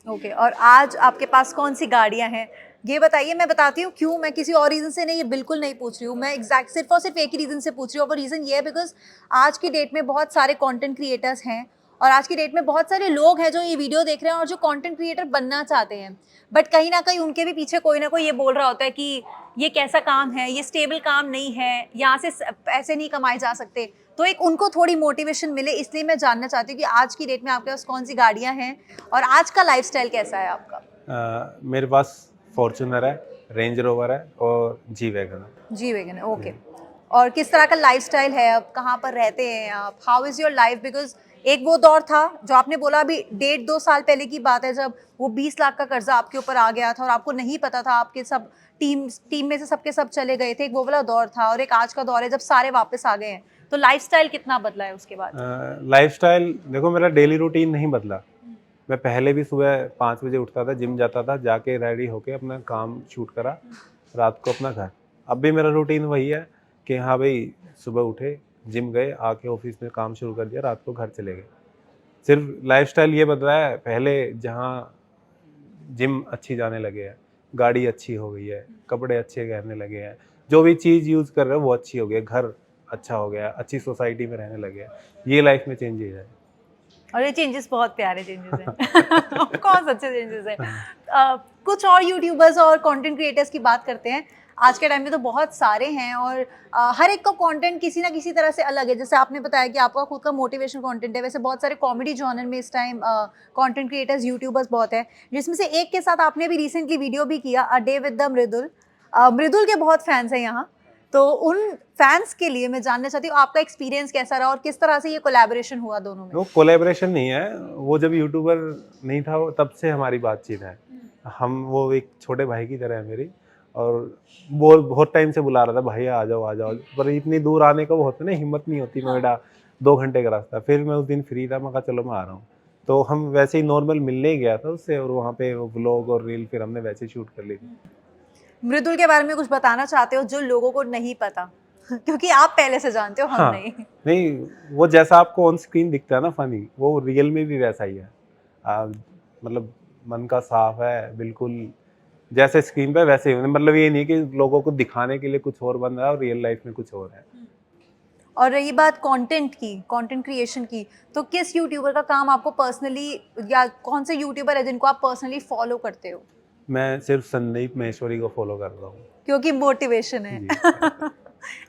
ओके। और आज आपके पास कौन-सी गाड़ियाँ हैं? ये बताइए, मैं बताती हूँ क्यों, मैं किसी और रीज़न से नहीं, ये बिल्कुल नहीं पूछ रही हूँ। मैं एग्ज़ैक्ट सिर्फ़ और सिर्फ़ एक ही रीज़न से पूछ रही हूँ, और वो रीज़न ये है बिकॉज़ आज की डेट में बहुत सारे कंटेंट क्रिएटर्स हैं, और आज की डेट में बहुत सारे लोग हैं जो ये वीडियो देख रहे हैं और जो कंटेंट क्रिएटर बनना चाहते हैं। बट कहीं न कहीं उनके भी पीछे कोई ना कोई ये बोल रहा होता है कि ये कैसा काम है, ये स्टेबल काम नहीं है, यहाँ से पैसे नहीं कमाए जा सकते। तो एक उनको थोड़ी मोटिवेशन मिले, इसलिए मैं जानना चाहती हूँ कि आज की डेट में आपके पास कौन-सी गाड़ियाँ हैं और आज का लाइफ़स्टाइल कैसा है आपका? मेरे पास फॉर्च्यूनर है, रेंज रोवर है और जी वैगन है। जी वैगन है, ओके। और किस तरह का लाइफ़स्टाइल है अब? कहाँ पर रहते हैं आप? How is your life? Because एक वो दौर था जो आपने बोला अभी 1.5-2 साल पहले की बात है, जब वो 20 लाख का कर्ज़ा आपके ऊपर आ गया था और आपको नहीं पता था, आपके सब टीम में से सबके सब चले गए थे। एक वो वाला दौर था और एक आज का दौर है जब सारे वापस आ गए हैं। तो लाइफ़स्टाइल कितना बदला है उसके बाद? लाइफ़स्टाइल देखो, मेरा डेली रूटीन नहीं बदला। मैं पहले भी सुबह 5 बजे उठता था, जिम जाता था, जाके रेडी होके अपना काम शूट करा, रात को अपना घर। अब भी मेरा रूटीन वही है कि हाँ भाई, सुबह उठे, जिम गए, आके ऑफिस में काम शुरू कर दिया, रात को घर चले गए। सिर्फ लाइफ़स्टाइल ये बदला है, पहले जहाँ जिम अच्छी जाने लगे हैं, गाड़ी अच्छी हो गई है, कपड़े अच्छे पहनने लगे हैं, जो भी चीज़ यूज़ कर रहे हो वो अच्छी हो गई है, घर अच्छा हो गया, अच्छी सोसाइटी में रहने लगे हैं। ये लाइफ में चेंजेस है। और ये चेंजेस बहुत प्यारे चेंजेस हैं। ऑफ कोर्स अच्छे चेंजेस हैं। कुछ और यूट्यूबर्स और कंटेंट क्रिएटर्स की बात करते हैं। आज के टाइम में तो बहुत सारे हैं, और हर एक का कंटेंट किसी ना किसी तरह से अलग है। जैसे आपने बताया कि आपका खुद का मोटिवेशन कंटेंट है, वैसे बहुत सारे कॉमेडी जॉनर में इस टाइम कंटेंट क्रिएटर्स यूट्यूबर्स बहुत हैं, जिसमें से एक के साथ आपने भी रिसेंटली वीडियो भी किया, अ डे विद द मृदुल। मृदुल के बहुत फैंस हैं यहाँ, तो उन फैंस के लिए मैं जानना चाहती हूँ आपका एक्सपीरियंस कैसा रहा और किस तरह से ये कोलैबोरेशन हुआ दोनों में? वो कोलैबोरेशन नहीं है, वो जब यूट्यूबर नहीं था वो तब से हमारी बातचीत है। हम वो एक छोटे भाई की तरह है मेरी, और वो बहुत टाइम से बुला रहा था, भैया आ जाओ आ जाओ, पर इतनी दूर आने का वो होता है ना, हिम्मत नहीं होती, नोएडा 2 घंटे का रास्ता। फिर मैं उस दिन फ्री था, मैं कहा चलो मैं आ रहा हूँ, तो हम वैसे ही नॉर्मल मिलने ही गया था उससे, और वहाँ पे वो व्लॉग और रील फिर हमने वैसे ही शूट कर ली थी। मृदुल के बारे में कुछ बताना चाहते हो जो लोगों को नहीं पता? क्योंकि आप पहले से जानते हो, हम हाँ, नहीं। नहीं, वो जैसा आपको ऑन स्क्रीन दिखता है ना फनी, वो रियल में भी वैसा ही है। मतलब मन का साफ है बिल्कुल, जैसे स्क्रीन पे वैसे ही, मतलब ये नहीं कि लोगों को दिखाने के लिए कुछ और बन रहा है और रियल लाइफ में कुछ और है। और रही बात कंटेंट की, कंटेंट क्रिएशन की, तो किस यूट्यूबर का काम आपको पर्सनली, या कौन से यूट्यूबर है जिनको आप पर्सनली फॉलो करते हो? मैं सिर्फ संदीप महेश्वरी को फॉलो कर रहा हूँ। क्योंकि मोटिवेशन है। जी।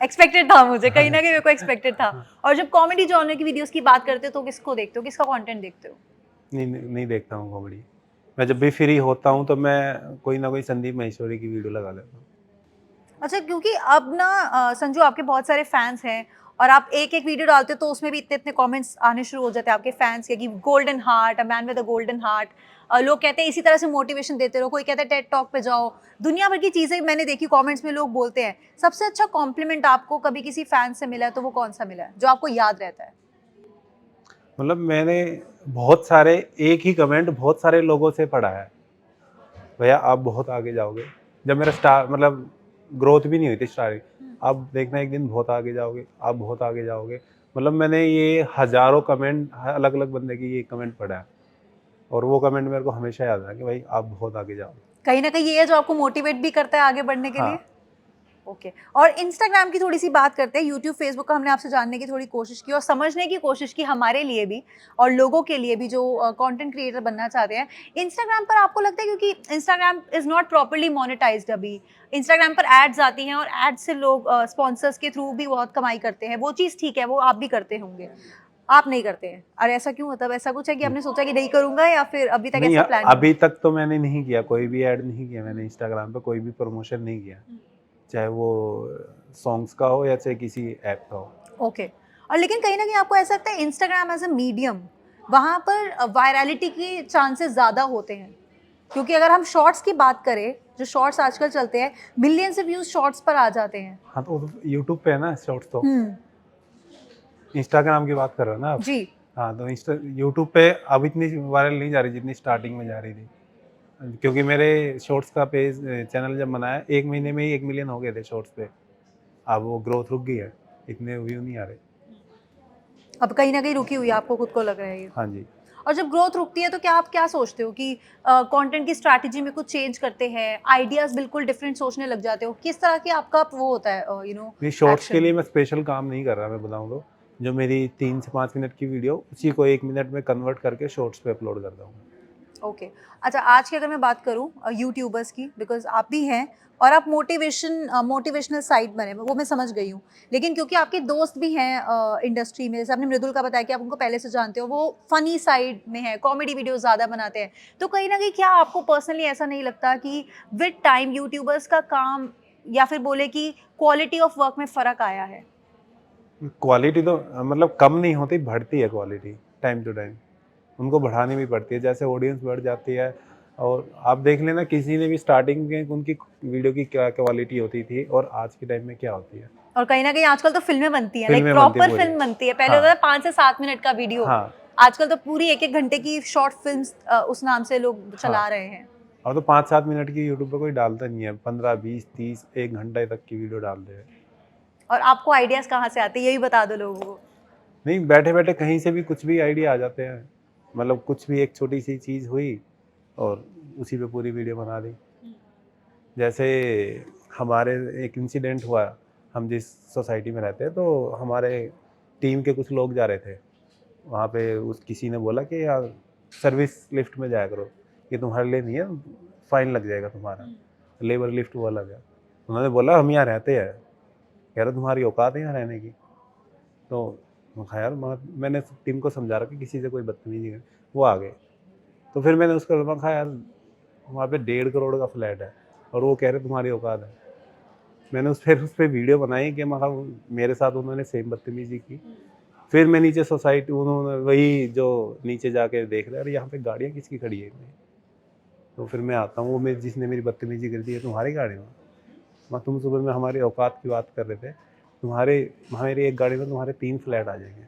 एक्सपेक्टेड था मुझे, कहीं ना कहीं मेरे को एक्सपेक्टेड था। और जब कॉमेडी जॉनर की वीडियोस की बात करते हो तो किसको देखते हो, किसका कंटेंट देखते हो? नहीं देखता हूँ कॉमेडी। मैं जब भी फ्री होता हूँ तो मैं कोई ना कोई संदीप महेश्वरी की वीडियो लगा लेता हूँ। अच्छा, क्योंकि अब ना संजू, आपके बहुत सारे फैंस हैं और आप एक-एक वीडियो डालते हो तो उसमें भी इतने-इतने कमेंट्स आने शुरू हो जाते हैं आपके फैंस के कि golden heart, a man with a golden heart. लोग कहते हैं इसी तरह से मोटिवेशन देते रहो, कोई कहता है टेड टॉक पे जाओ, दुनिया भर की चीज़ें मैंने देखी कमेंट्स में लोग बोलते हैं। सबसे अच्छा कॉम्प्लीमेंट आपको कभी किसी फैन से मिला है तो वो कौन-सा मिला है, जो आपको याद रहता है? मतलब मैंने बहुत सारे, एक ही कमेंट बहुत सारे लोगों से पढ़ा है, भैया आप बहुत आगे जाओगे। जब मेरा मतलब ग्रोथ भी नहीं हुई थी स्टार्टिंग, आप देखना एक दिन बहुत आगे जाओगे, आप बहुत आगे जाओगे। मतलब मैंने ये हज़ारों कमेंट, अलग अलग बंदे की ये कमेंट पढ़ा है, और वो कमेंट मेरे को हमेशा याद है कि भाई आप बहुत आगे जाओगे। कहीं न कहीं ये है जो आपको मोटिवेट भी करता है आगे बढ़ने के लिए? हाँ। ओके और इंस्टाग्राम की थोड़ी सी बात करते हैं। यूट्यूब फेसबुक का हमने आपसे जानने की थोड़ी कोशिश की और समझने की कोशिश की हमारे लिए भी और लोगों के लिए भी जो कंटेंट क्रिएटर बनना चाहते हैं। इंस्टाग्राम पर आपको लगता है क्योंकि Instagram is not properly monetised अभी, इंस्टाग्राम पर एड्स आती हैं और एड्स से लोग स्पॉन्सर्स के थ्रू भी बहुत कमाई करते हैं, वो चीज़ ठीक है, वो आप भी करते होंगे, आप नहीं करते हैं और ऐसा क्यों? मतलब ऐसा कुछ है कि आपने सोचा कि नहीं करूंगा या फिर अभी तक नहीं, ऐसा प्लान नहीं? अभी तक तो मैंने नहीं किया, कोई भी ऐड नहीं किया मैंने इंस्टाग्राम पे, कोई भी प्रमोशन नहीं किया, चाहे वो सॉन्ग्स का हो या चाहे किसी ऐप का हो। ओके और लेकिन कहीं ना कहीं आपको ऐसा लगता है इंस्टाग्राम एज अ मीडियम वहाँ पर वायरलिटी के चांसेस ज़्यादा होते हैं, क्योंकि अगर हम शॉर्ट्स की बात करें, जो शॉर्ट्स आजकल चलते हैं, मिलियन से व्यूज शॉर्ट्स पर आ जाते हैं। हाँ, तो यूट्यूब पे है ना शॉर्ट्स तो। हम्म। इंस्टाग्राम की बात कर रहे हो ना आप? जी। हाँ, तो यूट्यूब पे अब इतनी वायरल नहीं जा रही जितनी स्टार्टिंग में जा रही थी, क्योंकि मेरे शॉर्ट्स का पेज चैनल जब बनाया 1 महीने में ही 1 मिलियन हो गए थे शॉर्ट्स पे। अब वो ग्रोथ रुक गई है, इतने व्यू नहीं आ रहे। अब कहीं ना कहीं रुकी हुई है, आपको खुद को लग रहा है ये? हाँ जी। और जब ग्रोथ रुकती है तो क्या आप क्या सोचते हो कि कंटेंट की स्ट्रैटेजी में कुछ चेंज करते हैं, आइडियाज बिल्कुल डिफरेंट सोचने लग जाते हो, किस तरह की आपका वो होता है नहीं, शॉर्ट्स के एक्शन? लिए मैं स्पेशल काम नहीं कर रहा, मैं बताऊँ तो। जो मेरी 3 से 5 मिनट की वीडियो, उसी को 1 मिनट में कन्वर्ट करके शॉर्ट्स पे अपलोड करता हूँ। ओके अच्छा, आज की अगर मैं बात करूं यूट्यूबर्स की, बिकॉज आप भी हैं और आप मोटिवेशनल साइट बने, वो मैं समझ गई हूँ, लेकिन क्योंकि आपके दोस्त भी हैं इंडस्ट्री में, जैसे आपने मृदुल का बताया कि आप उनको पहले से जानते हो, वो फनी साइड में है, कॉमेडी वीडियोस ज़्यादा बनाते हैं, तो कहीं ना कहीं क्या आपको पर्सनली ऐसा नहीं लगता कि विद टाइम यूट्यूबर्स का काम या फिर बोले कि क्वालिटी ऑफ वर्क में फ़र्क आया है? क्वालिटी तो मतलब कम नहीं होती, बढ़ती है क्वालिटी टाइम टू टाइम। उनको बढ़ानी भी पड़ती है, जैसे ऑडियंस बढ़ जाती है। और आप देख लेना, किसी ने भी स्टार्टिंग में उनकी वीडियो की क्या क्वालिटी होती थी और आज के टाइम में क्या होती है। और कहीं ना कहीं आजकल तो फिल्में बनती हैं, लाइक फिल्में बनती है प्रॉपर पूरी। फिल्म बनती है, पहले हाँ, होता था 5 से 7 मिनट का वीडियो, हाँ, आजकल तो पूरी 1-1 घंटे की शॉर्ट फिल्म्स उस नाम से लोग चला हाँ। रहे हैं। अब तो 5-7 मिनट की यूट्यूब पे कोई डालता नहीं है, 15, 20, 30, 1 घंटे तक की वीडियो डाल रहे हैं। और आपको आइडियाज कहाँ से आते हैं, यही बता दो लोगों को। नहीं, बैठे-बैठे कहीं से भी कुछ भी आइडिया आ जाते हैं। मतलब कुछ भी एक छोटी-सी चीज़ हुई और उसी पे पूरी वीडियो बना दी। जैसे हमारे एक इंसिडेंट हुआ, हम जिस सोसाइटी में रहते हैं, तो हमारे टीम के कुछ लोग जा रहे थे। वहाँ पे उस किसी ने बोला कि यार सर्विस लिफ्ट में जाया करो, ये तुम्हारे लिए नहीं है, फ़ाइन लग जाएगा तुम्हारा। लेबर लिफ्ट वो अलग है। उन्होंने बोला हम यहाँ रहते हैं। कह रहे तुम्हारी औकात है यहाँ रहने की? तो मैं कहा यार मैंने टीम को समझा रहा कि किसी से कोई बदतमीजी नहीं। वो आ गए। तो फिर मैंने उसको मैं कहा यार वहाँ पे 1.5 करोड़ का फ्लैट है और वो कह रहे तुम्हारी औकात है। मैंने उस पे वीडियो बनाई कि मैं कहा मेरे साथ उन्होंने सेम बदतमीजी की। फिर मैं नीचे सोसाइटी, उन्होंने वही जो नीचे जाके देख रहे अरे यहाँ पे गाड़ियाँ किसकी खड़ी है? तो फिर मैं आता हूँ, वो मेरी जिसने मेरी बदतमीजी कर दी है तुम्हारी गाड़ी में? मैं तुम सुबह में हमारी औकात की बात कर रहे थे, हमारी एक गाड़ी में तुम्हारे 3 फ्लैट आ जाएंगे।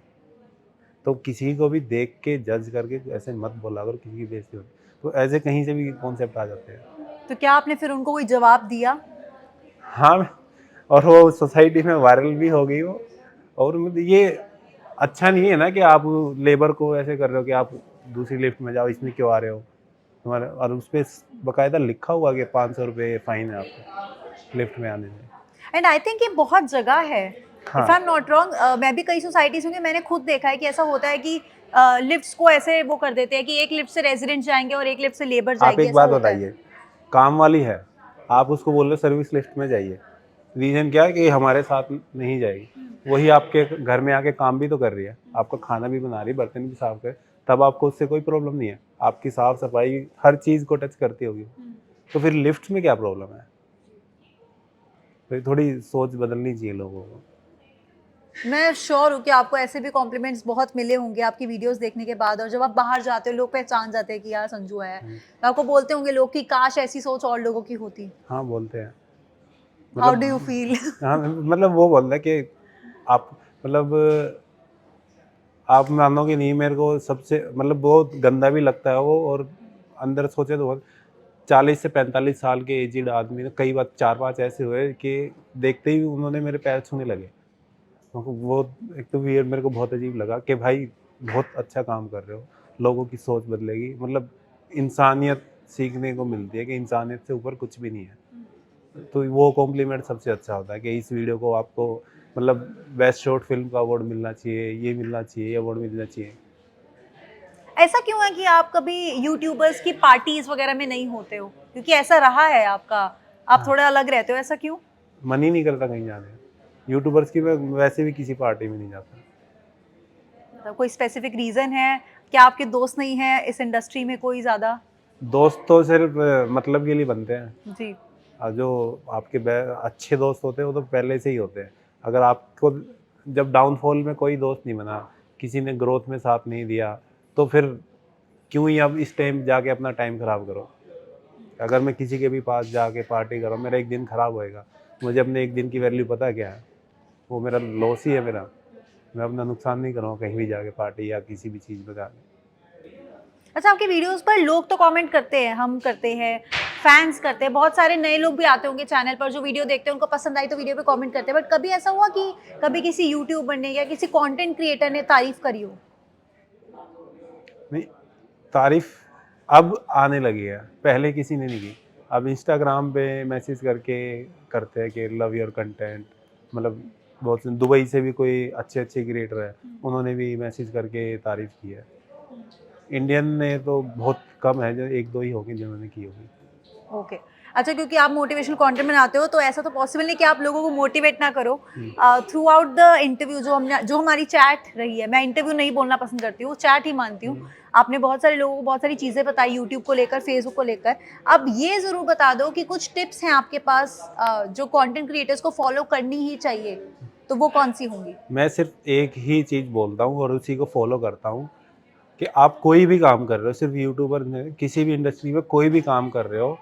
तो किसी को भी देख के जज करके ऐसे मत बोला करो, किसी की बेइज्जती होती। तो ऐसे कहीं से भी कॉन्सेप्ट आ जाते हैं। तो क्या आपने फिर उनको कोई जवाब दिया? हाँ, और वो सोसाइटी में वायरल भी हो गई वो। और मतलब ये अच्छा नहीं है ना कि आप लेबर को ऐसे कर रहे हो कि आप दूसरी लिफ्ट में जाओ, इसमें क्यों आ रहे हो? तुम्हारे और उस पे बाकायदा लिखा हुआ कि 500 रुपये फाइन है आपको लिफ्ट में आने में। एंड आई थिंक ये बहुत जगह है, इफ आई हाँ, एम नॉट रॉन्ग, मैं भी कई सोसाइटीज में मैंने खुद देखा है कि ऐसा होता है कि लिफ्ट्स को ऐसे वो कर देते हैं कि एक लिफ्ट से रेजिडेंट जाएंगे और एक लिफ्ट से लेबर आप जाएगी, एक ऐसा बात होता है। बताइए, काम वाली है, आप उसको बोल रहे हो सर्विस लिफ्ट में जाइए। रीज़न क्या है कि हमारे साथ नहीं जाएगी। वही आपके घर में आके काम भी तो कर रही है, आपका खाना भी बना रही है, बर्तन भी साफ कर, तब आपको उससे कोई प्रॉब्लम नहीं है। आपकी साफ-सफाई हर चीज़ को टच करती होगी। तो फिर लिफ्ट में क्या प्रॉब्लम है? तो थोड़ी सोच बदलनी चाहिए लोगों को। मैं श्योर हूँ कि आपको ऐसे भी कॉम्प्लीमेंट्स बहुत मिले होंगे आपकी वीडियोस देखने के बाद, और जब आप बाहर जाते हो लोग पहचान जाते हैं कि यार संजू है, तो आपको बोलते होंगे लोग कि काश ऐसी सोच और लोगों की होती। हाँ, बोलते हैं। हाउ डू यू मतलब फील? हाँ, मतलब वो बोलता है कि आप मतलब आप मानोगे नहीं, मेरे को सबसे मतलब बहुत गंदा भी लगता है वो। और अंदर सोचे तो बहुत 40 से 45 साल के एजिड आदमी ने, कई बार 4-5 ऐसे हुए कि देखते ही उन्होंने मेरे पैर छूने लगे। वो एक तो वियर्ड मेरे को बहुत अजीब लगा कि भाई बहुत अच्छा काम कर रहे हो, लोगों की सोच बदलेगी। मतलब इंसानियत सीखने को मिलती है कि इंसानियत से ऊपर कुछ भी नहीं है। तो वो कॉम्प्लीमेंट सबसे अच्छा होता है कि इस वीडियो को आपको मतलब बेस्ट शॉर्ट फिल्म का अवार्ड मिलना चाहिए, ये मिलना चाहिए, ये अवार्ड मिलना चाहिए। ऐसा क्यों है कि आप कभी यूट्यूबर्स की पार्टीज वगैरह में नहीं होते हो? क्योंकि ऐसा रहा है आपका, आप हाँ, थोड़ा अलग रहते हो, ऐसा क्यों? मन ही नहीं करता कहीं जाने। यूट्यूबर्स की मैं वैसे भी किसी पार्टी में नहीं जाता। मतलब कोई स्पेसिफिक रीजन है? क्या आपके दोस्त नहीं है इस इंडस्ट्री में कोई ज्यादा? दोस्त तो सिर्फ मतलब के लिए बनते हैं। जी। जो आपके अच्छे दोस्त होते हैं वो तो पहले से ही होते हैं। अगर आपको जब डाउनफॉल में कोई दोस्त नहीं बना, किसी ने ग्रोथ में साथ नहीं दिया, तो फिर क्यों ही अब इस टाइम जाके अपना टाइम ख़राब करो। अगर मैं किसी के भी पास जाके पार्टी करूँ, मेरा एक दिन ख़राब होएगा। मुझे अपने एक दिन की वैल्यू पता है क्या है? वो मेरा लॉस ही है मेरा। मैं अपना नुकसान नहीं करूँगा कहीं भी जाके पार्टी या किसी भी चीज़ में जाके। अच्छा, आपकी वीडियोस पर लोग तो कमेंट करते हैं, हम करते हैं, फैंस करते हैं, बहुत सारे नए लोग भी आते होंगे चैनल पर जो वीडियो देखते हैं उनको पसंद आई तो वीडियो पे कमेंट करते हैं, बट कभी ऐसा हुआ कि कभी किसी यूट्यूबर ने या किसी कंटेंट क्रिएटर ने तारीफ करी हो? नहीं, तारीफ़ अब आने लगी है, पहले किसी ने नहीं की। अब इंस्टाग्राम पे मैसेज करके करते हैं कि लव योर कंटेंट, मतलब बहुत से दुबई से भी कोई अच्छे-अच्छे क्रिएटर हैं, उन्होंने भी मैसेज करके तारीफ़ की है। इंडियन ने तो बहुत कम है, जो 1-2 ही होंगे जिन्होंने की होगी। ओके। अच्छा, क्योंकि आप मोटिवेशनल कंटेंट बनाते हो तो ऐसा तो पॉसिबल नहीं कि आप लोगों को मोटिवेट ना करो। हुँ, थ्रू आउट द इंटरव्यू जो हमारी चैट रही है, मैं इंटरव्यू नहीं बोलना पसंद करती हूँ, चैट ही मानती हूँ। हुँ। आपने बहुत सारे लोगों को बहुत सारी चीज़ें बताई यूट्यूब को लेकर, फेसबुक को लेकर। अब ये ज़रूर बता दो कि कुछ टिप्स हैं आपके पास जो कंटेंट क्रिएटर्स को फॉलो करनी ही चाहिए, तो वो कौन-सी होंगी? मैं सिर्फ़ एक ही चीज़ बोलता हूँ और उसी को फ़ॉलो करता हूँ कि आप कोई भी काम कर रहे हो, सिर्फ़ यूट्यूबर नहीं, किसी भी इंडस्ट्री में कोई भी काम कर रहे हो,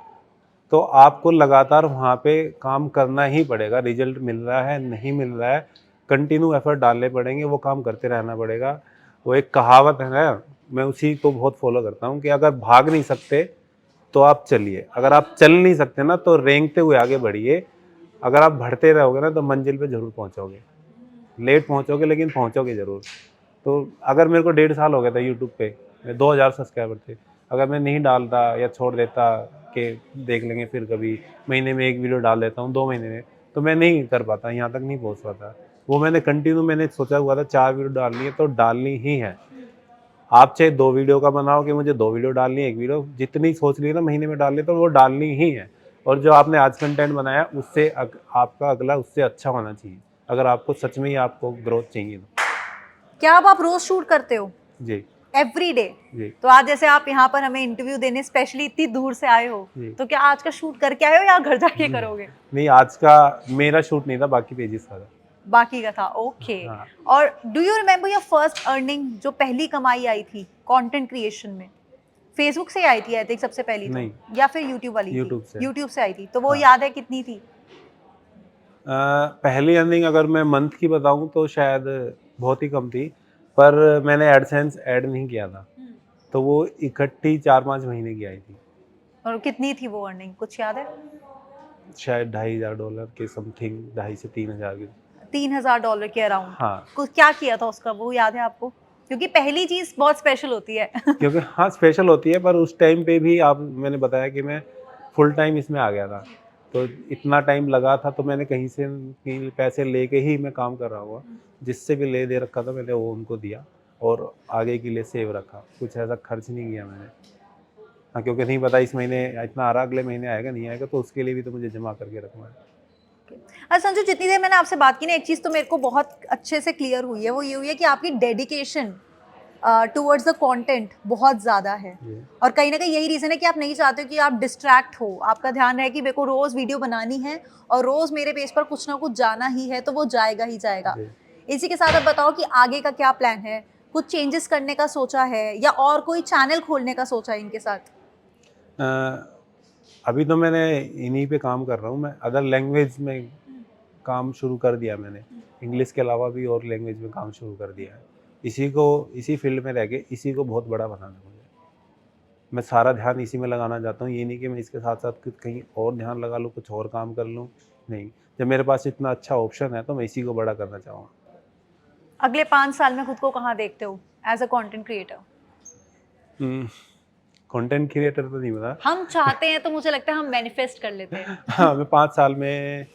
तो आपको लगातार वहाँ पे काम करना ही पड़ेगा। रिज़ल्ट मिल रहा है, नहीं मिल रहा है, कंटिन्यू एफ़र्ट डालने पड़ेंगे, वो काम करते रहना पड़ेगा। वो एक कहावत है ना, मैं उसी को बहुत फ़ॉलो करता हूँ कि अगर भाग नहीं सकते, तो आप चलिए। अगर आप चल नहीं सकते ना, तो रेंगते हुए आगे बढ़िए। अगर आप बढ़ते रहोगे ना, तो मंज़िल पे ज़रूर पहुँचोगे। लेट पहुँचोगे लेकिन पहुँचोगे ज़रूर। तो अगर मेरे को 1.5 साल हो गया था यूट्यूब पे, मैं 2000 सब्सक्राइबर थे। अगर मैं नहीं डालता या छोड़ देता कि देख लेंगे फिर कभी, महीने में 1 वीडियो डाल देता हूँ, 2 महीने में, तो मैं नहीं कर पाता, यहाँ तक नहीं पहुँच पाता। वो मैंने कंटिन्यू मैंने सोचा हुआ था 4 वीडियो डालनी है, तो डालनी ही है। आप चाहे 2 वीडियो का बनाओ कि मुझे 2 वीडियो डालनी है, 1 वीडियो, जितनी सोच ली ना महीने में डालनी है, तो वो डालनी ही है। और जो आपने आज कंटेंट बनाया, उससे आपका अगला उससे अच्छा होना चाहिए। अगर आपको सच में ही आपको ग्रोथ चाहिए तो। क्या अब आप रोज़ शूट करते हो? जी, एवरी डे? जी, तो आज जैसे आप यहाँ पर हमें इंटरव्यू देने स्पेशली इतनी दूर से आए हो, जी। तो क्या आज का शूट करके आए हो या घर जाके हम्म, करोगे? नहीं, आज का मेरा शूट नहीं था, बाकी पेजेस का था। बाकी का था, ओके। हाँ, और do you remember your first earning, जो पहली कमाई आई थी कंटेंट क्रिएशन में? फेसबुक से आई थी आई थिंक सबसे पहली तो, नहीं, या फिर यूट्यूब वाली थी? यूट्यूब से। यूट्यूब से आई थी, तो वो हाँ। याद है कितनी थी? पहली अर्निंग अगर मैं मंथ की बताऊँ तो शायद बहुत ही कम थी, पर मैंने एडसेंस ऐड नहीं किया था, तो वो इकट्ठी 4-5 महीने की आई थी। और कितनी थी वो अर्निंग, कुछ याद है? शायद $2,500 के समथिंग, 2,500 से 3,000 के। $3000 के अराउंड। हाँ, कुछ क्या किया था उसका, वो याद है आपको? क्योंकि पहली चीज़ बहुत स्पेशल होती है। क्योंकि हाँ, स्पेशल होती है, पर उस टाइम पे भी आप मैंने बताया कि मैं फुल टाइम इसमें आ गया था। तो इतना टाइम लगा था, तो मैंने कहीं से कहीं पैसे लेके ही मैं काम कर रहा हुआ। जिससे भी ले दे रखा था मैंने वो उनको दिया और आगे के लिए सेव रखा। कुछ ऐसा खर्च नहीं किया मैंने। हाँ, क्योंकि नहीं पता इस महीने इतना आ रहा, अगले महीने आएगा, नहीं आएगा, तो उसके लिए भी तो मुझे जमा करके रखना है। अच्छा संजू, जितनी देर मैंने आपसे बात की ना, एक चीज़ तो मेरे को बहुत अच्छे से क्लियर हुई है, वो ये हुई है कि आपकी डेडिकेशन टुवर्ड्स द कंटेंट बहुत ज़्यादा है। जी, और कहीं ना कहीं यही रीज़न है कि आप नहीं चाहते हो कि आप डिस्ट्रैक्ट हो, आपका ध्यान है कि मेरे को रोज़ वीडियो बनानी है और रोज़ मेरे पेज पर कुछ ना कुछ जाना ही है, तो वो जाएगा ही जाएगा। जी। इसी के साथ अब बताओ कि आगे का क्या प्लान है? कुछ चेंजेस करने का सोचा है या और कोई चैनल खोलने का सोचा है इनके साथ? अ, अभी तो मैंने इन्हीं पे काम कर रहा हूँ, मैं अदर लैंग्वेज में काम शुरू कर दिया मैंने। इंग्लिश के अलावा भी और लैंग्वेज में काम शुरू कर दिया है। इसी फील्ड में रह के इसी को बहुत बड़ा बनाना है मुझे। मैं सारा ध्यान इसी में लगाना चाहता हूँ, ये नहीं कि मैं इसके साथ-साथ कुछ कहीं और ध्यान लगा लूँ, कुछ और काम कर लूँ, नहीं। जब मेरे पास इतना अच्छा ऑप्शन है, तो मैं इसी को बड़ा करना चाहूँगा। अगले 5 साल में खुद को कहाँ देखते हो एज अ कंटेंट क्रिएटर? हुँ, कंटेंट क्रिएटर तो नहीं बना। हम चाहते हैं तो मुझे लगता है हम मैनिफेस्ट कर लेते हैं। हाँ, मैं 5 साल में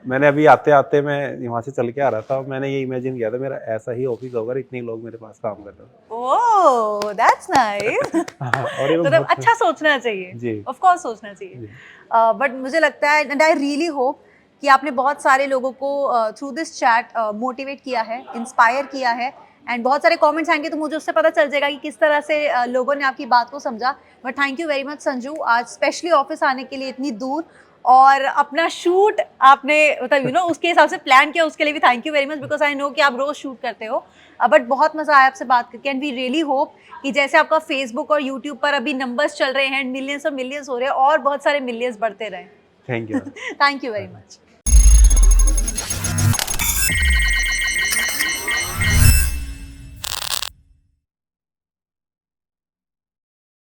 मैंने अभी आते-आते मैं वहाँ से चल के आ रहा था, मैंने ये इमेजिन किया था मेरा ऐसा ही ऑफिस होगा, इतने लोग मेरे पास काम कर रहे हो। Oh that's nice. हाँ, और ये मतलब बहुत अच्छा सोचना चाहिए, जी। ऑफ कोर्स सोचना चाहिए। जी। बट मुझे लगता है एंड आई रियली होप कि आपने बहुत सारे लोगों को थ्रू दिस चैट मोटिवेट किया है, इंस्पायर किया है एंड बहुत सारे कमेंट्स आएंगे तो मुझे उससे पता चल जाएगा कि किस तरह से लोगों ने आपकी बात को समझा। But thank you very much Sanju, आज स्पेशली ऑफिस आने के लिए इतनी दूर और अपना शूट आपने मतलब उसके हिसाब से प्लान किया, उसके लिए भी thank you very much because I know कि आप रोज शूट करते हो। बट बहुत मजा आया आपसे बात करके एंड वी रियली होप कि जैसे आपका फेसबुक और यूट्यूब पर अभी नंबर्स चल रहे हैं, मिलियंस और मिलियंस हो रहे हैं और बहुत सारे मिलियंस बढ़ते रहे। Thank you. Thank you very much.